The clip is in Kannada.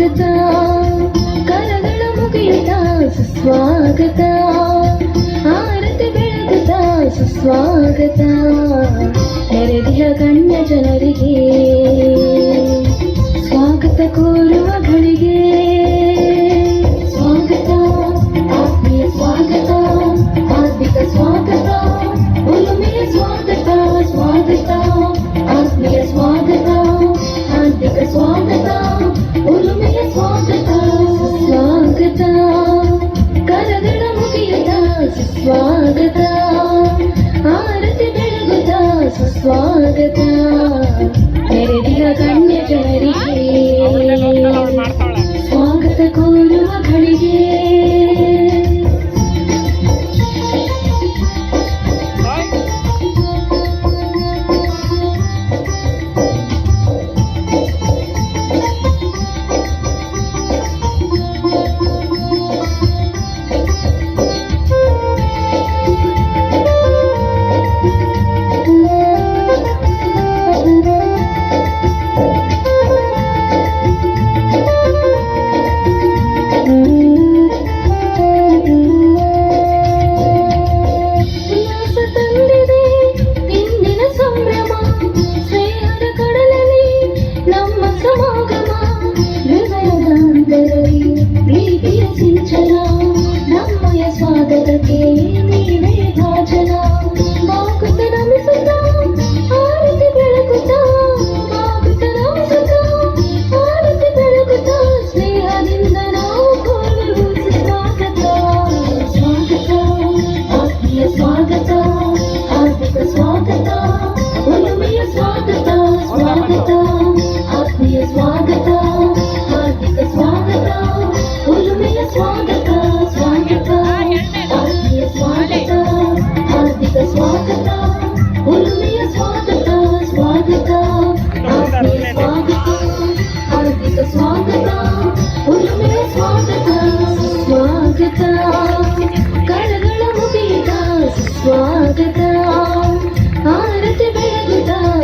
ಸ್ವಾಗತ ಕರಗಳ ಮುಗಿಯುತ್ತ ಸುಸ್ವಾಗತ ಆರತಿ ಬೆಳಗುತ್ತ ಸುಸ್ವಾಗತ ನೆರೆದಿಯ ಗಣ್ಯ ಜನರಿಗೆ ಸ್ವಾಗತ ಕೋರುವ ಗಳಿಗೆ ಸ್ವಾಗತ ಆತ್ಮೀಯ ಸ್ವಾಗತ ಹಾರ್ದಿಕ ಸ್ವಾಗತ ಒಲುಮೆಯ ಸ್ವಾಗತ ಸ್ವಾಗತ ಆತ್ಮೀಯ ಸ್ವಾಗತ ಹಾರ್ದಿಕ ಸ್ವಾಗತ ಒಲುಮೆಯ ಸ್ವಾಗತ ಸ್ವಾಗತ ಕರಗಳ ಮುಗಿಯುತ್ತ ಸ್ವಾಗತ ಆರತಿ ಬೆಳಗುತ್ತ ಸುಸ್ವಾಗತ ನೆರೆದಿಯ ಗಣ್ಯ ಜನರಿಗೆ ಸ್ವಾಗತ ಕೋರುವ ಗಳಿಗೆ ನಮ್ಮಯ ಸ್ವಾಗತಕ್ಕೆ ನೀವೇ ಭಾಜನ ಬಾಗುತ್ತ ನಮಿಸುತ್ತ ಆರತಿ ಬೆಳಗುತ್ತ ಬಾಗುತ್ತ ನಮಿಸುತ್ತ ಆರತಿ ಬೆಳಗುತ್ತ ಸ್ನೇಹದಿಂದ ನಾವು ಕೋರಲು ಸ್ವಾಗತ ಸ್ವಾಗತ ಆತ್ಮೀಯ ಸ್ವಾಗತ ಹಾರ್ದಿಕ ಸ್ವಾಗತ ಒಲುಮೆಯ ಸ್ವಾಗತ ಸ್ವಾಗತ ಆತ್ಮೀಯ ಸ್ವಾಗತ ಹಾರ್ದಿಕ ಸ್ವಾಗತ ಒಲುಮೆಯ ಸ್ವಾಗತ ಸ್ವಾಗತ ಆತ್ಮೀಯ ಸ್ವಾಗತ ಹಾರ್ದಿಕ ಸ್ವಾಗತ ಒಲುಮೆಯ ಸ್ವಾಗತ ಸ್ವಾಗತ ಆತ್ಮೀಯ ಸ್ವಾಗತ ಹಾರ್ದಿಕ ಸ್ವಾಗತ ಒಲುಮೆಯ ಸ್ವಾಗತ ಸ್ವಾಗತ